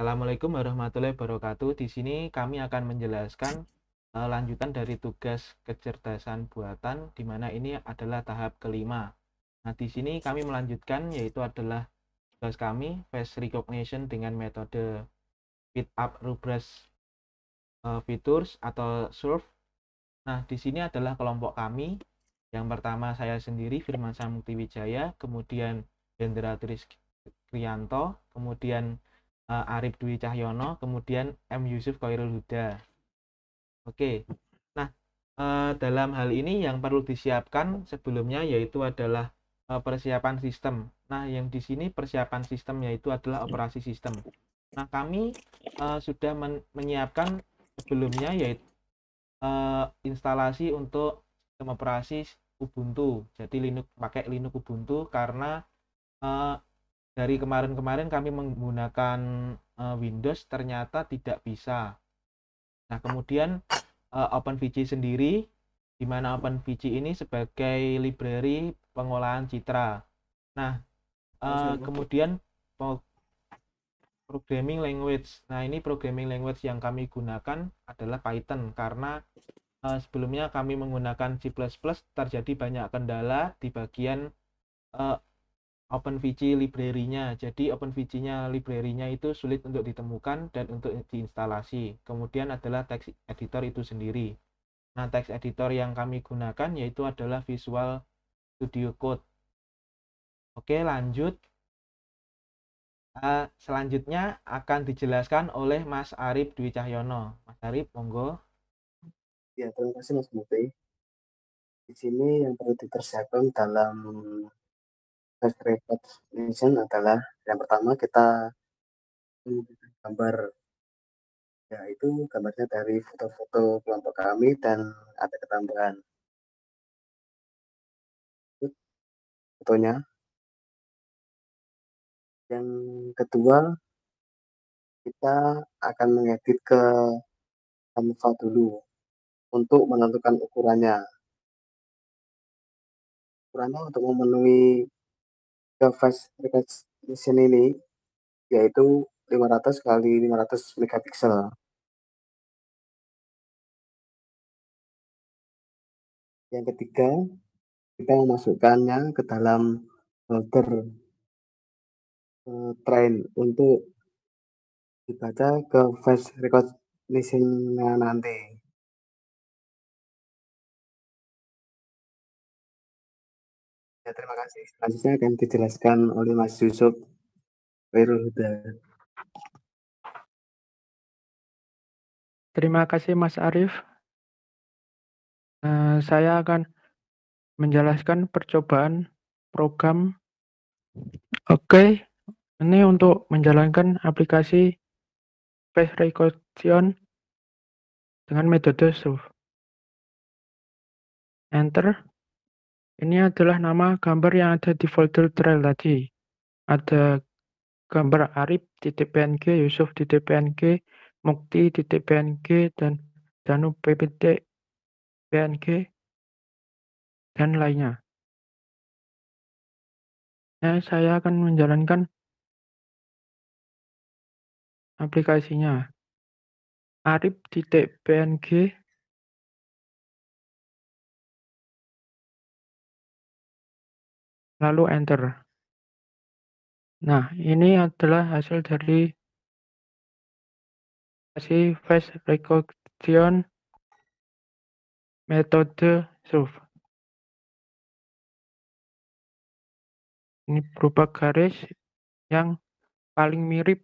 Assalamualaikum warahmatullahi wabarakatuh. Di sini kami akan menjelaskan lanjutan dari tugas kecerdasan buatan, di mana ini adalah tahap kelima. Nah, di sini kami melanjutkan, yaitu adalah tugas kami face recognition dengan metode speed up Rubras features atau SURF. Nah, di sini adalah kelompok kami. Yang pertama saya sendiri, Firman Samukti Wijaya, kemudian Hendra Krianto, kemudian Arif Dwi Cahyono, kemudian M. Yusuf Khairul Huda. Oke, nah dalam hal ini yang perlu disiapkan sebelumnya yaitu adalah persiapan sistem. Nah, yang di sini persiapan sistem yaitu adalah operasi sistem. Nah, kami sudah menyiapkan sebelumnya yaitu instalasi untuk sistem operasi Ubuntu. Jadi pakai Linux Ubuntu karena eh, dari kemarin-kemarin kami menggunakan Windows ternyata tidak bisa. Nah, kemudian OpenVG sendiri, di mana OpenVG ini sebagai library pengolahan citra. Nah, kemudian programming language. Nah, ini programming language yang kami gunakan adalah Python karena sebelumnya kami menggunakan C++, terjadi banyak kendala di bagian OpenVG library-nya. Jadi OpenVG-nya library-nya itu sulit untuk ditemukan dan untuk diinstalasi. Kemudian adalah text editor itu sendiri. Nah, text editor yang kami gunakan yaitu adalah Visual Studio Code. Oke, lanjut. Selanjutnya akan dijelaskan oleh Mas Arif Dwi Cahyono. Mas Arif, monggo. Ya, terima kasih Mas Mufti. Di sini yang perlu dipersiapkan dalam first recognition adalah yang pertama kita menunjukkan gambar, yaitu gambarnya dari foto-foto kelompok kami dan ada ketambahan fotonya. Yang kedua, kita akan mengedit ke Canva dulu untuk menentukan ukurannya. Ukurannya untuk memenuhi ke face recognition ini yaitu 500 kali 500 megapiksel. Yang ketiga, kita memasukkannya ke dalam folder train untuk dibaca ke face recognition-nya nanti. Ya, terima kasih. Selanjutnya akan dijelaskan oleh Mas Yusuf Khairul Huda. Terima kasih Mas Arif. Saya akan menjelaskan percobaan program. Oke, ini untuk menjalankan aplikasi face recognition dengan metode SURF. Enter. Ini adalah nama gambar yang ada di folder trail tadi. Ada gambar Arif.png, Yusuf.png, Mukti.png, dan Danu PPT.png, dan lainnya. Nah, saya akan menjalankan aplikasinya. Arif.png, lalu enter. Nah, ini adalah hasil dari face recognition metode SURF. Ini berupa garis yang paling mirip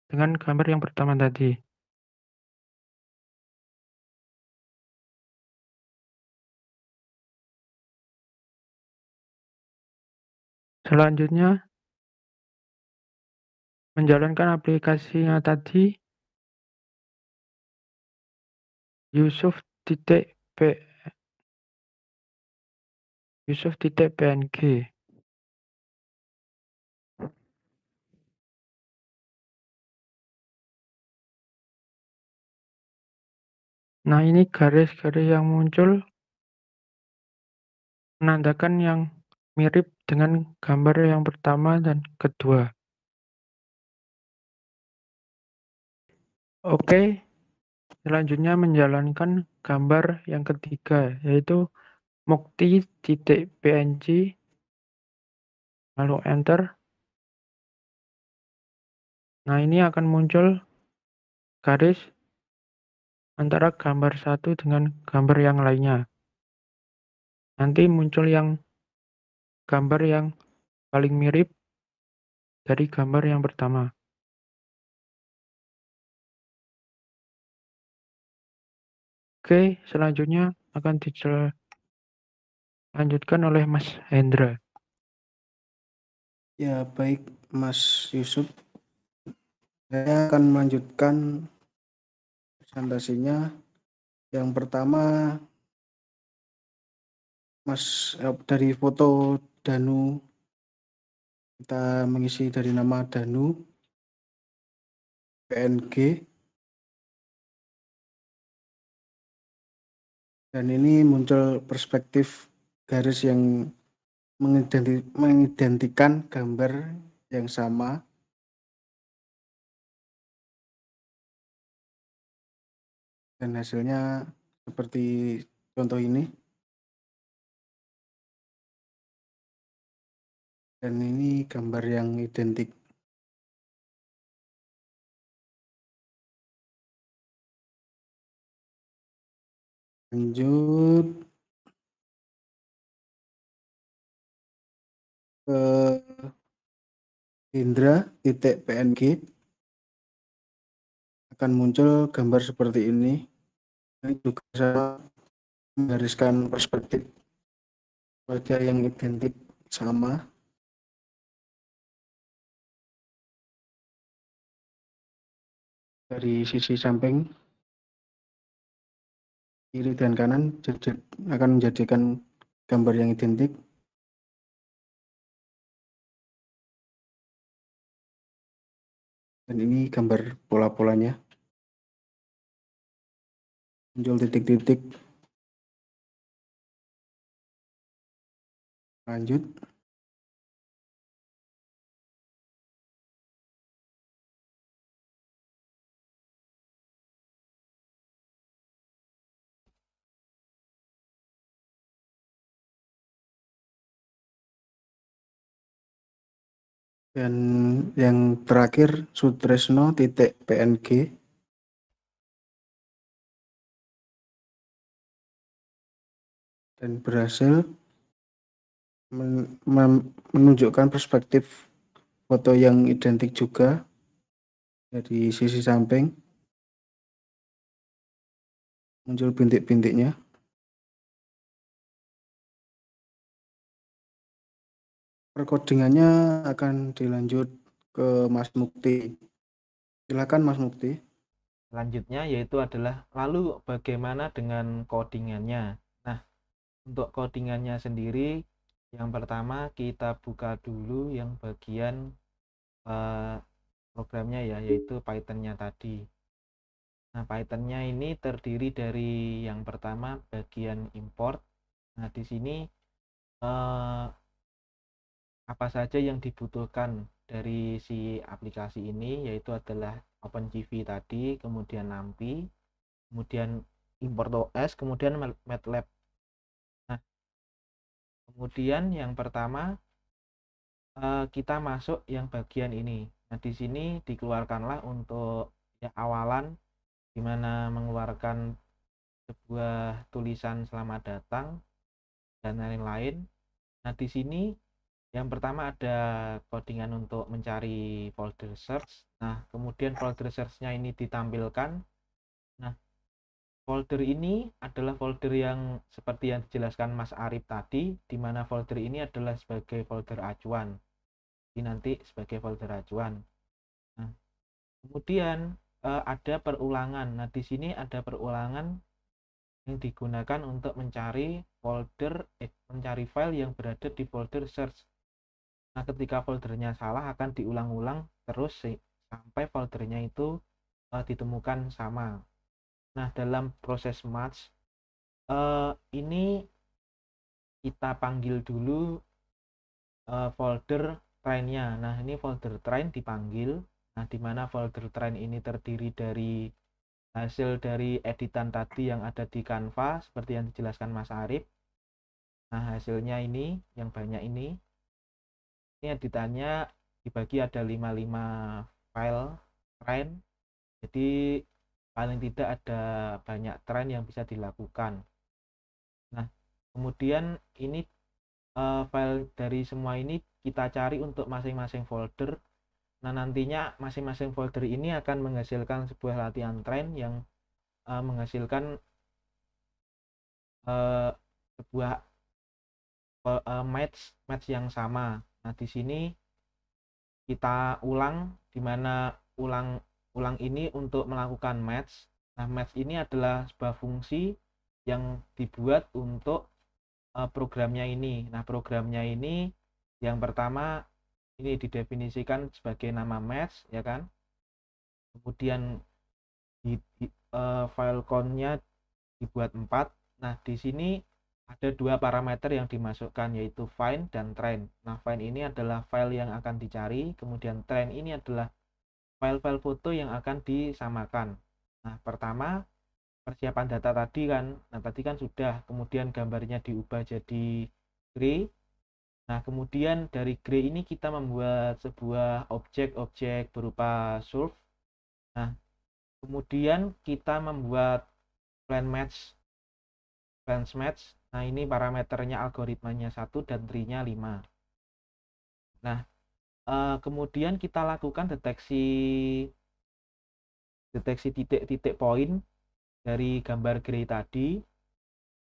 dengan gambar yang pertama tadi. Selanjutnya, menjalankan aplikasinya tadi, Yusuf.png. Nah, ini garis-garis yang muncul menandakan yang mirip dengan gambar yang pertama dan kedua. Oke, selanjutnya menjalankan gambar yang ketiga, yaitu mukti.png, lalu enter. Nah, ini akan muncul garis antara gambar satu dengan gambar yang lainnya. Nanti muncul gambar yang paling mirip dari gambar yang pertama. Oke, selanjutnya akan dilanjutkan oleh Mas Hendra. Ya, baik Mas Yusuf. Saya akan melanjutkan presentasinya. Yang pertama, dari foto Danu, kita mengisi dari nama Danu, PNG. Dan ini muncul perspektif garis yang mengidentikan gambar yang sama. Dan hasilnya seperti contoh ini. Dan ini gambar yang identik. Lanjut ke Indra.png, akan muncul gambar seperti ini. Ini juga saya menggariskan perspektif wajah yang identik sama. Dari sisi samping, kiri dan kanan akan menjadikan gambar yang identik. Dan ini gambar pola-polanya. Muncul titik-titik. Lanjut. Dan yang terakhir, Sutresno.png. Dan berhasil menunjukkan perspektif foto yang identik juga dari sisi samping. Muncul bintik-bintiknya. Recordingannya akan dilanjut ke Mas Mukti. Silakan Mas Mukti. Selanjutnya yaitu adalah lalu bagaimana dengan codingannya. Nah, untuk codingannya sendiri, yang pertama kita buka dulu yang bagian programnya ya, yaitu Python-nya tadi. Nah, Python-nya ini terdiri dari yang pertama bagian import. Nah, di sini apa saja yang dibutuhkan dari si aplikasi ini, yaitu adalah OpenCV tadi, kemudian NumPy, kemudian import OS, kemudian MATLAB. Nah, kemudian yang pertama kita masuk yang bagian ini. Nah, di sini dikeluarkanlah untuk ya awalan dimana mengeluarkan sebuah tulisan selamat datang dan lain-lain. Nah, di sini yang pertama ada codingan untuk mencari folder search. Nah, kemudian folder search-nya ini ditampilkan. Nah, folder ini adalah folder yang seperti yang dijelaskan Mas Arif tadi, di mana folder ini adalah sebagai folder acuan. Ini nanti sebagai folder acuan. Nah, kemudian ada perulangan. Nah, di sini ada perulangan yang digunakan untuk mencari mencari file yang berada di folder search. Nah, ketika foldernya salah akan diulang-ulang terus sampai foldernya itu ditemukan sama. Nah, dalam proses match ini kita panggil dulu folder trainnya. Nah, ini folder train dipanggil. Nah, di mana folder train ini terdiri dari hasil dari editan tadi yang ada di Canva seperti yang dijelaskan Mas Arif. Nah, hasilnya ini yang banyak ini editannya dibagi ada 55 file tren. Jadi paling tidak ada banyak tren yang bisa dilakukan. Nah, kemudian ini file dari semua ini kita cari untuk masing-masing folder. Nah, nantinya masing-masing folder ini akan menghasilkan sebuah latihan tren yang menghasilkan sebuah match yang sama. Nah, di sini kita ulang, di mana ulang ini untuk melakukan match. Nah, match ini adalah sebuah fungsi yang dibuat untuk programnya ini. Nah, programnya ini yang pertama ini didefinisikan sebagai nama match, ya kan? Kemudian file count-nya dibuat 4. Nah, di sini ada dua parameter yang dimasukkan, yaitu find dan train. Nah, find ini adalah file yang akan dicari, kemudian train ini adalah file-file foto yang akan disamakan. Nah, pertama persiapan data tadi kan. Nah, tadi kan sudah, kemudian gambarnya diubah jadi gray. Nah, kemudian dari gray ini kita membuat sebuah objek-objek berupa surf. Nah, kemudian kita membuat plan match. Nah, ini parameternya algoritmanya 1 dan tree-nya 5. Nah, kemudian kita lakukan deteksi titik-titik poin dari gambar gray tadi.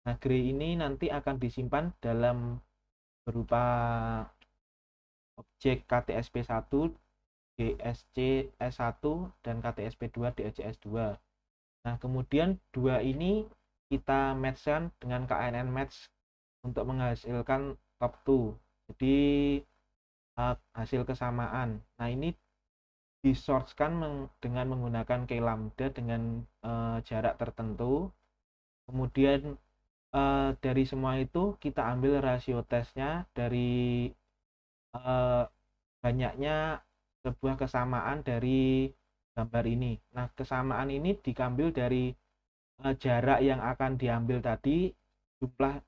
Nah, gray ini nanti akan disimpan dalam berupa objek KTSP1, DSCS1, dan KTSP2, DSCS2. Nah, kemudian dua ini kita matchkan dengan KNN match untuk menghasilkan top 2. Jadi hasil kesamaan. Nah, ini disortkan dengan menggunakan key lambda dengan jarak tertentu. Kemudian dari semua itu kita ambil rasio tesnya dari banyaknya sebuah kesamaan dari gambar ini. Nah, kesamaan ini diambil dari jarak yang akan diambil tadi, jumlah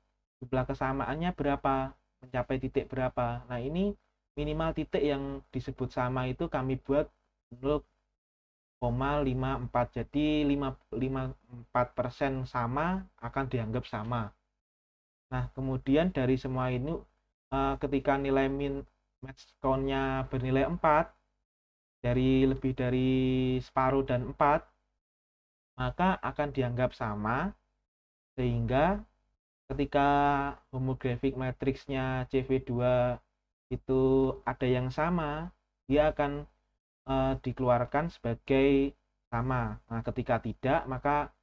kesamaannya berapa, mencapai titik berapa. Nah, ini minimal titik yang disebut sama itu kami buat 0,54. Jadi 54% sama akan dianggap sama. Nah, kemudian dari semua ini ketika nilai match count-nya bernilai 4, dari lebih dari separuh dan 4, maka akan dianggap sama, sehingga ketika homographic matrixnya CV2 itu ada yang sama, dia akan dikeluarkan sebagai sama. Nah, ketika tidak, maka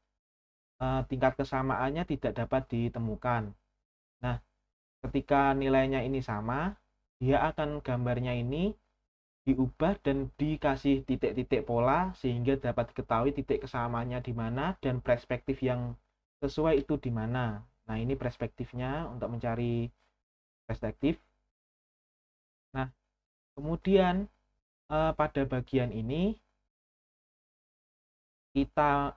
tingkat kesamaannya tidak dapat ditemukan. Nah, ketika nilainya ini sama, dia akan gambarnya ini diubah dan dikasih titik-titik pola sehingga dapat diketahui titik kesamaannya di mana dan perspektif yang sesuai itu di mana. Nah, ini perspektifnya untuk mencari perspektif. Nah, kemudian pada bagian ini kita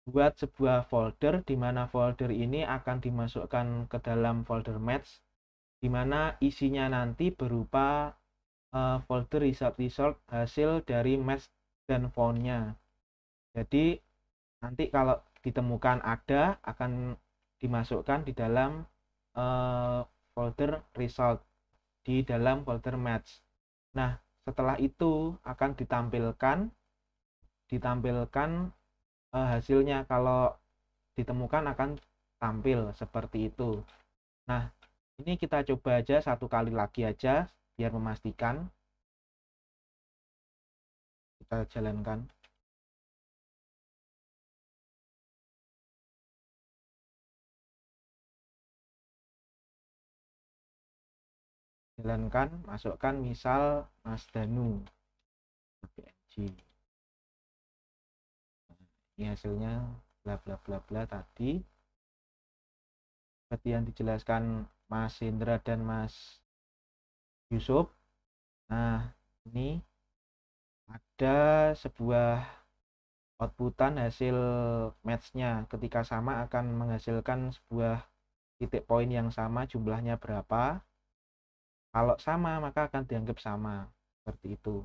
buat sebuah folder, di mana folder ini akan dimasukkan ke dalam folder match, di mana isinya nanti berupa folder result hasil dari match dan found-nya. Jadi nanti kalau ditemukan ada, akan dimasukkan di dalam folder result, di dalam folder match. Nah, setelah itu akan ditampilkan hasilnya. Kalau ditemukan akan tampil seperti itu. Nah, ini kita coba aja satu kali lagi aja biar memastikan. Kita jalankan. Masukkan misal Mas Danu PNG. Ini hasilnya bla bla bla bla tadi, seperti yang dijelaskan Mas Hendra dan Mas Yusuf. Nah, ini ada sebuah outputan hasil match-nya. Ketika sama akan menghasilkan sebuah titik poin yang sama, jumlahnya berapa. Kalau sama maka akan dianggap sama, seperti itu.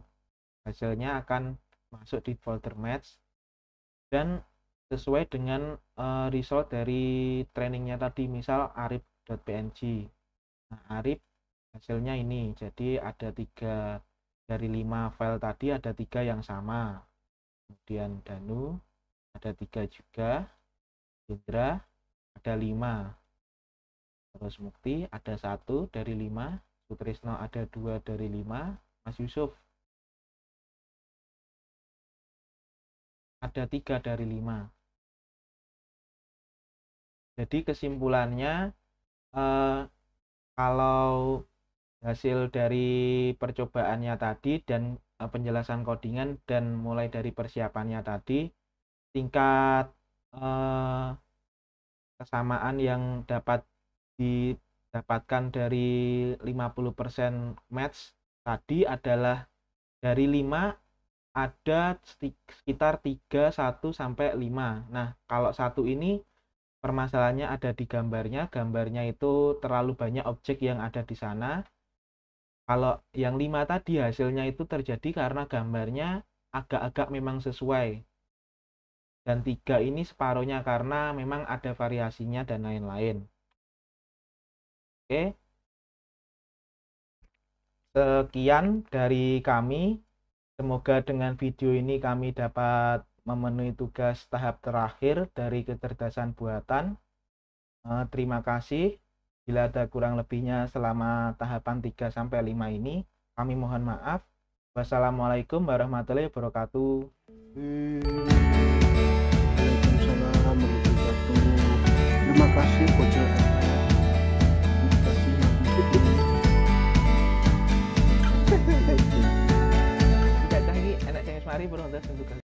Hasilnya akan masuk di folder match dan sesuai dengan result dari trainingnya tadi, misal arif.png. Nah, arif hasilnya ini, jadi ada 3 dari 5 file tadi, ada 3 yang sama. Kemudian Danu ada 3 juga, Indra ada 5, terus Mukti ada 1 dari 5, Sutrisno ada 2 dari 5, Mas Yusuf ada 3 dari 5. Jadi kesimpulannya, kalau hasil dari percobaannya tadi dan penjelasan codingan dan mulai dari persiapannya tadi, tingkat kesamaan yang dapat didapatkan dari 50% match tadi adalah dari 5 ada sekitar 3, 1 sampai 5. Nah, kalau 1 ini permasalahannya ada di gambarnya itu terlalu banyak objek yang ada di sana. Kalau yang 5 tadi hasilnya itu terjadi karena gambarnya agak-agak memang sesuai. Dan 3 ini separuhnya karena memang ada variasinya dan lain-lain. Oke. Sekian dari kami. Semoga dengan video ini kami dapat memenuhi tugas tahap terakhir dari kecerdasan buatan. Terima kasih. Bila ada kurang lebihnya selama tahapan 3-5 ini, kami mohon maaf. Wassalamualaikum warahmatullahi wabarakatuh. Waalaikumsalam warahmatullahi wabarakatuh. Terima kasih Bocil FM. Terima kasih Tidak lagi enak saya mari berhenti